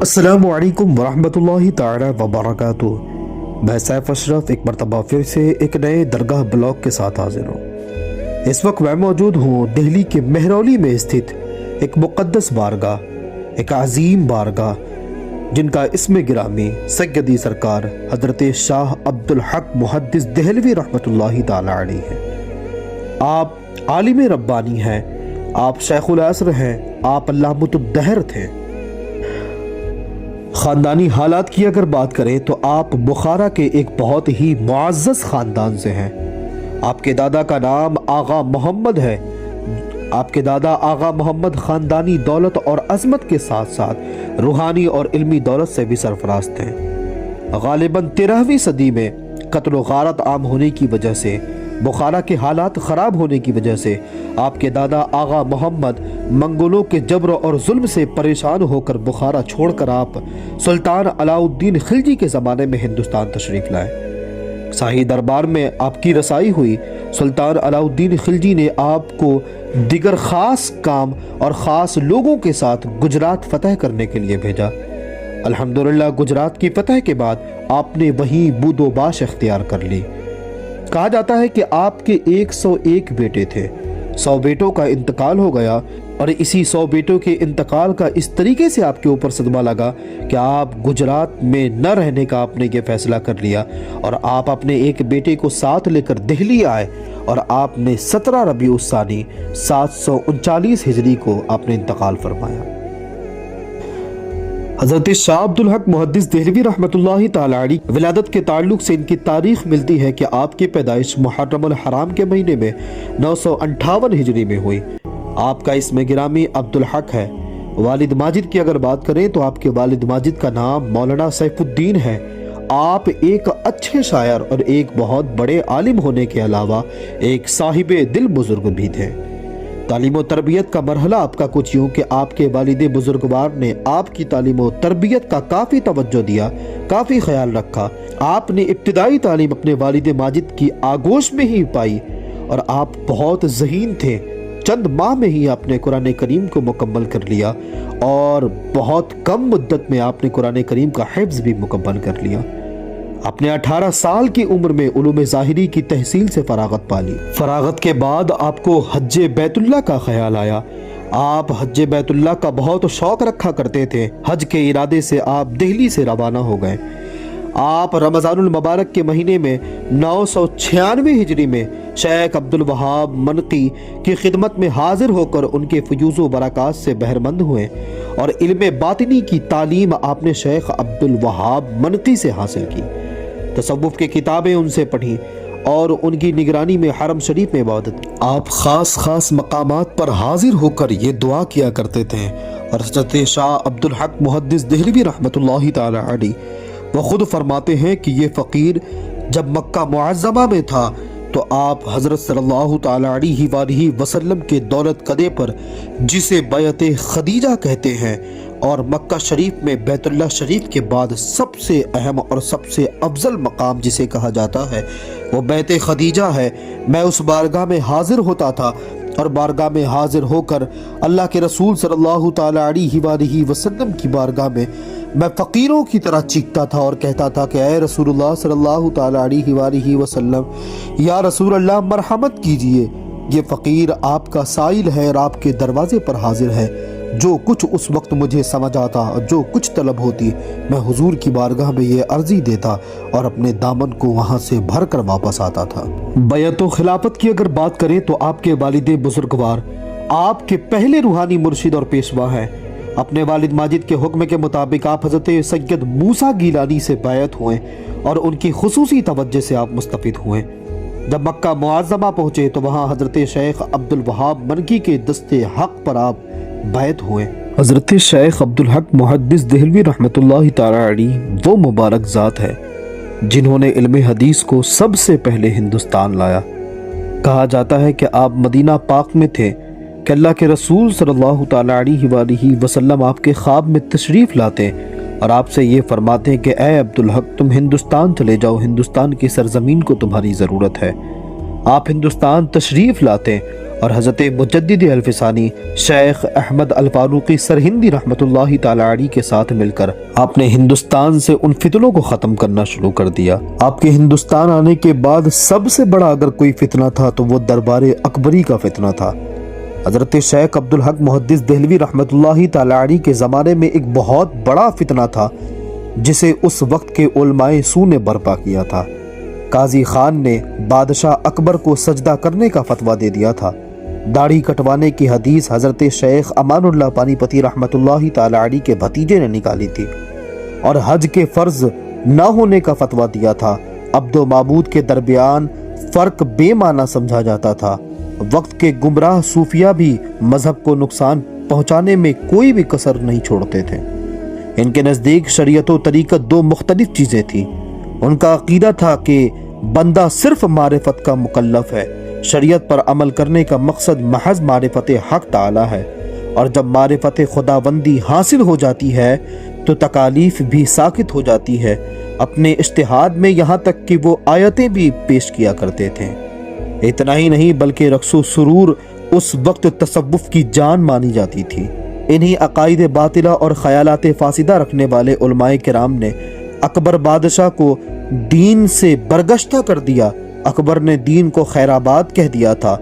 السلام علیکم ورحمۃ اللہ تعالی وبرکاتہ۔ میں سیف اشرف ایک مرتبہ پھر سے ایک نئے درگاہ بلاگ کے ساتھ حاضر ہوں۔ اس وقت میں موجود ہوں دہلی کے مہرولی میں استھت ایک مقدس بارگاہ، ایک عظیم بارگاہ جن کا اسم گرامی سیدی سرکار حضرت شاہ عبدالحق محدث دہلوی رحمۃ اللہ تعالی علیہ ہے۔ آپ عالم ربانی ہیں، آپ شیخ العصر ہیں، آپ علامۃ الدہر تھے۔ خاندانی حالات کی اگر بات کریں تو آپ بخارا کے ایک بہت ہی معزز خاندان سے ہیں۔ آپ کے دادا کا نام آغا محمد ہے۔ آپ کے دادا آغا محمد خاندانی دولت اور عظمت کے ساتھ ساتھ روحانی اور علمی دولت سے بھی سرفراز تھے۔ غالباً 13ویں صدی میں قتل و غارت عام ہونے کی وجہ سے، بخارا کے حالات خراب ہونے کی وجہ سے آپ کے دادا آغا محمد منگولوں کے جبر اور ظلم سے پریشان ہو کر بخارا چھوڑ کر آپ سلطان علاء الدین خلجی کے زمانے میں ہندوستان تشریف لائے۔ شاہی دربار میں آپ کی رسائی ہوئی۔ سلطان علاء الدین خلجی نے آپ کو دیگر خاص کام اور خاص لوگوں کے ساتھ گجرات فتح کرنے کے لیے بھیجا۔ الحمدللہ گجرات کی فتح کے بعد آپ نے وہیں بود و باش اختیار کر لی۔ کہا جاتا ہے کہ آپ کے 101 بیٹے تھے، 100 بیٹوں کا انتقال ہو گیا، اور اسی 100 بیٹوں کے انتقال کا اس طریقے سے آپ کے اوپر صدمہ لگا کہ آپ گجرات میں نہ رہنے کا آپ نے یہ فیصلہ کر لیا، اور آپ اپنے ایک بیٹے کو ساتھ لے کر دہلی آئے، اور آپ نے 17 ربیع الثانی 739 ہجری کو آپ نے انتقال فرمایا۔ حضرت شاہ عبدالحق محدث دہلوی رحمۃ اللہ تعالی علیہ ولادت کے تعلق سے ان کی تاریخ ملتی ہے کہ آپ کی پیدائش محرم الحرام کے مہینے میں 958 ہجری میں ہوئی۔ آپ کا اسم گرامی عبدالحق ہے۔ والد ماجد کی اگر بات کریں تو آپ کے والد ماجد کا نام مولانا سیف الدین ہے۔ آپ ایک اچھے شاعر اور ایک بہت بڑے عالم ہونے کے علاوہ ایک صاحب دل بزرگ بھی تھے۔ تعلیم و تربیت کا مرحلہ آپ کا کچھ یوں کہ آپ کے والد بزرگوار نے آپ کی تعلیم و تربیت کا کافی توجہ دیا، کافی خیال رکھا۔ آپ نے ابتدائی تعلیم اپنے والد ماجد کی آغوش میں ہی پائی، اور آپ بہت ذہین تھے۔ چند ماہ میں ہی آپ نے قرآن کریم کو مکمل کر لیا، اور بہت کم مدت میں آپ نے قرآن کریم کا حفظ بھی مکمل کر لیا۔ آپ نے 18 سال کی عمر میں علوم ظاہری کی تحصیل سے فراغت پالی۔ فراغت کے بعد آپ کو حج بیت اللہ کا خیال آیا۔ آپ حج بیت اللہ کا بہت شوق رکھا کرتے تھے۔ حج کے ارادے سے آپ دہلی سے روانہ ہو گئے۔ آپ رمضان المبارک کے مہینے میں 996 ہجری میں شیخ عبدالوہاب منقی کی خدمت میں حاضر ہو کر ان کے فیوز و برکات سے بہرمند ہوئے، اور علم باطنی کی تعلیم آپ نے شیخ عبدالوہاب منقی سے حاصل کی۔ تصوف کی کتابیں ان سے پڑھی اور ان کی نگرانی میں حرم شریف میں عبادت کی۔ آپ خاص مقامات پر حاضر ہو کر یہ دعا کیا کرتے تھے، اور حضرت شاہ عبدالحق محدث دہلوی رحمۃ اللہ تعالی علیہ وہ خود فرماتے ہیں کہ یہ فقیر جب مکہ معظمہ میں تھا تو آپ حضرت صلی اللہ تعالی علیہ وآلہ وسلم کے دولت قدے پر، جسے بیعت خدیجہ کہتے ہیں، اور مکہ شریف میں بیت اللہ شریف کے بعد سب سے اہم اور سب سے افضل مقام جسے کہا جاتا ہے وہ بیت خدیجہ ہے۔ میں اس بارگاہ میں حاضر ہوتا تھا، اور بارگاہ میں حاضر ہو کر اللہ کے رسول صلی اللہ تعالی علیہ وآلہ وسلم کی بارگاہ میں میں فقیروں کی طرح چیختا تھا اور کہتا تھا کہ اے رسول اللہ صلی اللہ تعالی علیہ وآلہ وسلم، یا رسول اللہ مرحمت کیجئے، یہ فقیر آپ کا سائل ہے اور آپ کے دروازے پر حاضر ہے۔ جو کچھ اس وقت مجھے سمجھ آتا اور جو کچھ طلب ہوتی، میں حضور کی بارگاہ میں یہ عرضی دیتا اور اپنے دامن کو وہاں سے بھر کر واپس آتا تھا۔ بیعت و خلافت کی اگر بات کریں تو آپ کے والد بزرگوار آپ کے پہلے روحانی مرشد اور پیشوا ہیں۔ اپنے والد ماجد کے حکم کے مطابق آپ حضرت سید موسیٰ گیلانی سے بیعت ہوئے، اور ان کی خصوصی توجہ سے آپ مستفید ہوئے۔ جب مکہ معظمہ پہنچے تو وہاں حضرت شیخ عبدالوہاب منقی کے دست حق پر آپ بیعت ہوئے۔ حضرت شیخ عبدالحق محدث دہلوی رحمۃ اللہ تعالی علیہ وہ مبارک ذات ہے جنہوں نے علم حدیث کو سب سے پہلے ہندوستان لایا۔ کہا جاتا ہے کہ آپ مدینہ پاک میں تھے کہ اللہ کے رسول صلی اللہ تعالی علیہ وآلہ وسلم آپ کے خواب میں تشریف لاتے اور آپ سے یہ فرماتے ہیں کہ اے عبدالحق، تم ہندوستان چلے جاؤ، ہندوستان کی سرزمین کو تمہاری ضرورت ہے۔ آپ ہندوستان تشریف لاتے اور حضرت مجدد الفسانی شیخ احمد الفاروقی سرہندی رحمۃ اللہ تعالی علیہ کے ساتھ مل کر آپ نے ہندوستان سے ان فتنوں کو ختم کرنا شروع کر دیا۔ آپ کے ہندوستان آنے کے بعد سب سے بڑا اگر کوئی فتنہ تھا تو وہ دربار اکبری کا فتنہ تھا۔ حضرت شیخ عبدالحق محدث دہلوی رحمۃ اللہ تعالی علیہ کے زمانے میں ایک بہت بڑا فتنہ تھا جسے اس وقت کے علماء سو نے برپا کیا تھا۔ قاضی خان نے بادشاہ اکبر کو سجدہ کرنے کا فتویٰ دے دیا تھا۔ داڑھی کٹوانے کی حدیث حضرت شیخ امان اللہ پانی پتی رحمۃ اللہ تعالی علیہ کے بھتیجے نے نکالی تھی، اور حج کے فرض نہ ہونے کا فتویٰ دیا تھا۔ عبد و معبود کے درمیان فرق بے معنی سمجھا جاتا تھا۔ وقت کے گمراہ صوفیہ بھی مذہب کو نقصان پہنچانے میں کوئی بھی کسر نہیں چھوڑتے تھے۔ ان کے نزدیک شریعت و طریقت دو مختلف چیزیں تھیں۔ ان کا عقیدہ تھا کہ بندہ صرف معرفت کا مکلف ہے، شریعت پر عمل کرنے کا مقصد محض معرفت حق تعالی ہے، اور جب معرفت خداوندی حاصل ہو جاتی ہے تو تکالیف بھی ساکت ہو جاتی ہے۔ اپنے اجتہاد میں یہاں تک کہ وہ آیتیں بھی پیش کیا کرتے تھے۔ اتنا ہی نہیں بلکہ رقص و سرور اس وقت تصوف کی جان مانی جاتی تھی۔ انہی عقائد باطلہ اور خیالات فاسدہ رکھنے والے علماء کرام نے اکبر بادشاہ کو دین سے برگشتہ کر دیا۔ اکبر نے دین کو خیر آباد کہہ دیا تھا،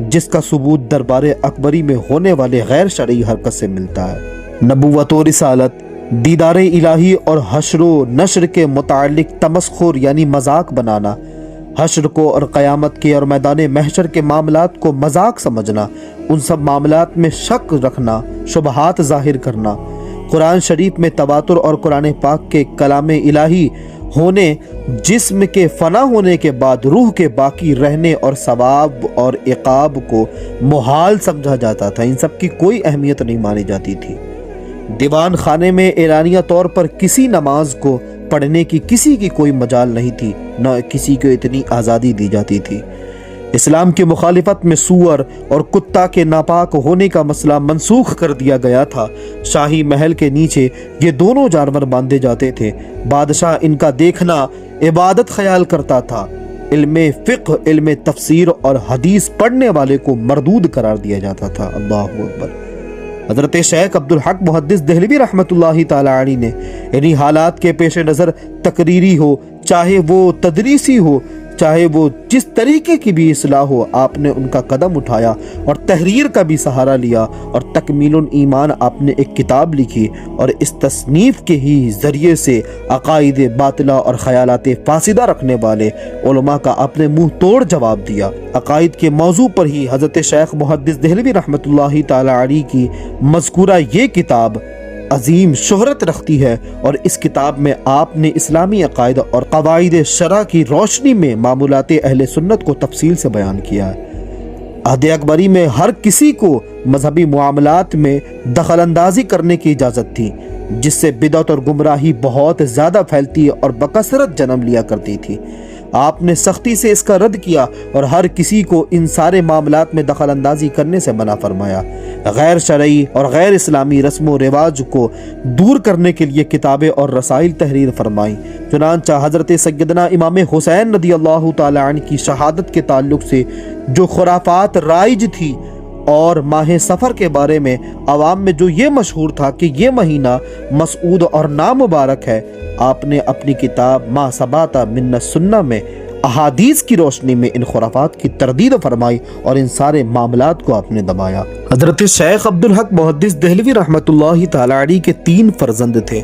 جس کا ثبوت دربار اکبری میں ہونے والے غیر شرعی حرکت سے ملتا ہے۔ نبوت و رسالت، دیدار الہی اور حشر و نشر کے متعلق تمسخر یعنی مذاق بنانا، حشر کو اور قیامت کے اور میدان محشر کے معاملات کو مذاق سمجھنا، ان سب معاملات میں شک رکھنا، شبہات ظاہر کرنا، قرآن شریف میں تواتر اور قرآن پاک کے کلام الہی ہونے، جسم کے فنا ہونے کے بعد روح کے باقی رہنے اور ثواب اور عقاب کو محال سمجھا جاتا تھا، ان سب کی کوئی اہمیت نہیں مانی جاتی تھی۔ دیوان خانے میں اعلانیہ طور پر کسی نماز کو پڑھنے کی کسی کی کوئی مجال نہیں تھی، نہ کسی کو اتنی آزادی دی جاتی تھی۔ اسلام کی مخالفت میں سور اور کتا کے ناپاک ہونے کا مسئلہ منسوخ کر دیا گیا تھا۔ شاہی محل کے نیچے یہ دونوں جانور باندھے جاتے تھے۔ بادشاہ ان کا دیکھنا عبادت خیال کرتا تھا۔ علم فقہ، علم تفسیر اور حدیث پڑھنے والے کو مردود قرار دیا جاتا تھا۔ اللہ اکبر۔ حضرت شیخ عبدالحق محدث دہلوی رحمۃ اللہ تعالی علیہ نے انہی حالات کے پیش نظر تقریری ہو چاہے وہ تدریسی ہو، چاہے وہ جس طریقے کی بھی اصلاح ہو، آپ نے ان کا قدم اٹھایا اور تحریر کا بھی سہارا لیا، اور تکمیل الایمان آپ نے ایک کتاب لکھی، اور اس تصنیف کے ہی ذریعے سے عقائد باطلہ اور خیالات فاسدہ رکھنے والے علماء کا آپ نے منہ توڑ جواب دیا۔ عقائد کے موضوع پر ہی حضرت شیخ محدث دہلوی رحمۃ اللہ تعالی علیہ کی مذکورہ یہ کتاب عظیم شہرت رکھتی ہے، اور اس کتاب میں آپ نے اسلامی عقائد اور قواعد شرع کی روشنی میں معمولات اہل سنت کو تفصیل سے بیان کیا ہے۔ عہد اکبری میں ہر کسی کو مذہبی معاملات میں دخل اندازی کرنے کی اجازت تھی، جس سے بدعت اور گمراہی بہت زیادہ پھیلتی اور بکثرت جنم لیا کرتی تھی۔ آپ نے سختی سے اس کا رد کیا اور ہر کسی کو ان سارے معاملات میں دخل اندازی کرنے سے منع فرمایا۔ غیر شرعی اور غیر اسلامی رسم و رواج کو دور کرنے کے لیے کتابیں اور رسائل تحریر فرمائیں۔ چنانچہ حضرت سیدنا امام حسین رضی اللہ تعالی عنہ کی شہادت کے تعلق سے جو خرافات رائج تھی، اور ماہ سفر کے بارے میں عوام میں جو یہ مشہور تھا کہ یہ مہینہ مسعود اور نامبارک ہے، آپ نے اپنی کتاب ما ثبات من السنہ میں احادیث کی روشنی میں ان خرافات کی تردید فرمائی اور ان سارے معاملات کو آپ نے دبایا۔ حضرت شیخ عبدالحق محدث دہلوی رحمۃ اللہ تعالی علیہ کے 3 فرزند تھے۔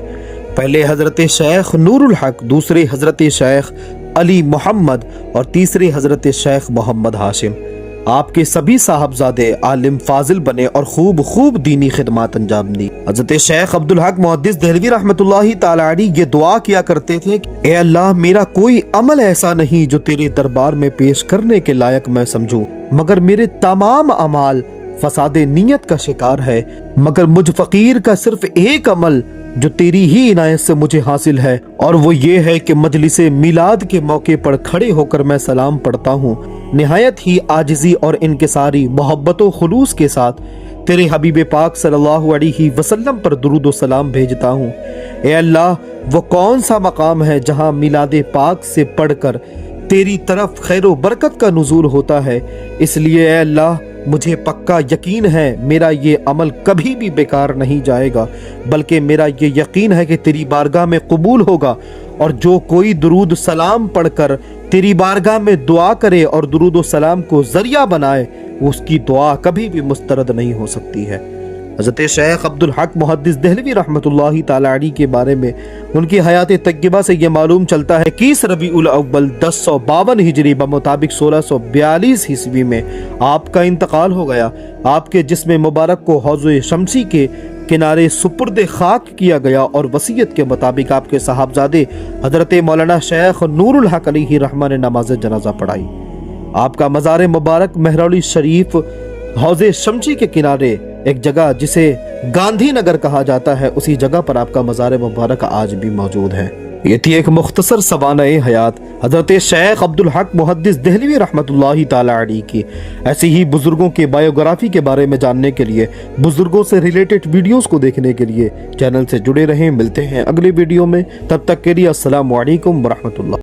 پہلے حضرت شیخ نور الحق، دوسرے حضرت شیخ علی محمد، اور تیسرے حضرت شیخ محمد ہاشم۔ آپ کے سبھی صاحبزادے عالم فاضل بنے اور خوب دینی خدمات انجام دی۔ حضرت شیخ عبدالحق محدث دہلوی رحمۃ اللہ تعالی علیہ یہ دعا کیا کرتے تھے کہ اے اللہ، میرا کوئی عمل ایسا نہیں جو تیرے دربار میں پیش کرنے کے لائق میں سمجھوں، مگر میرے تمام اعمال فساد نیت کا شکار ہے، مگر مجھ فقیر کا صرف ایک عمل جو تیری ہی عنایت سے مجھے حاصل ہے، اور وہ یہ ہے کہ مجلس میلاد کے موقع پر کھڑے ہو کر میں سلام پڑھتا ہوں، نہایت ہی عاجزی اور انکساری محبت و خلوص کے ساتھ تیرے حبیب پاک صلی اللہ علیہ وسلم پر درود و سلام بھیجتا ہوں۔ اے اللہ، وہ کون سا مقام ہے جہاں میلاد پاک سے پڑھ کر تیری طرف خیر و برکت کا نزول ہوتا ہے، اس لیے اے اللہ مجھے پکا یقین ہے میرا یہ عمل کبھی بھی بیکار نہیں جائے گا، بلکہ میرا یہ یقین ہے کہ تیری بارگاہ میں قبول ہوگا، اور جو کوئی درود و سلام پڑھ کر تیری بارگاہ میں دعا کرے اور درود و سلام کو ذریعہ بنائے، اس کی دعا کبھی بھی مسترد نہیں ہو سکتی ہے۔ حضرت شیخ عبدالحق محدث دہلوی رحمۃ اللہ تعالی علیہ کے بارے میں ان کی حیات طیبہ سے یہ معلوم چلتا ہے کہ 21 ربیع الاول 1052 ہجری بمطابق 1642 عیسوی میں آپ کا انتقال ہو گیا۔ آپ کے جسم مبارک کو حوض شمسی کے کنارے سپرد خاک کیا گیا، اور وصیت کے مطابق آپ کے صاحبزادے حضرت مولانا شیخ نور الحق علیہ رحمہ نے نماز جنازہ پڑھائی۔ آپ کا مزار مبارک مہرولی شریف حوض شمسی کے کنارے ایک جگہ جسے گاندھی نگر کہا جاتا ہے، اسی جگہ پر آپ کا مزار مبارک آج بھی موجود ہے۔ یہ تھی ایک مختصر سوانح حیات حضرت شیخ عبدالحق محدث دہلوی رحمۃ اللہ تعالی علیہ کی۔ ایسی ہی بزرگوں کے بایوگرافی کے بارے میں جاننے کے لیے، بزرگوں سے ریلیٹڈ ویڈیوز کو دیکھنے کے لیے چینل سے جڑے رہیں۔ ملتے ہیں اگلے ویڈیو میں، تب تک کے لیے السلام علیکم ورحمۃ اللہ۔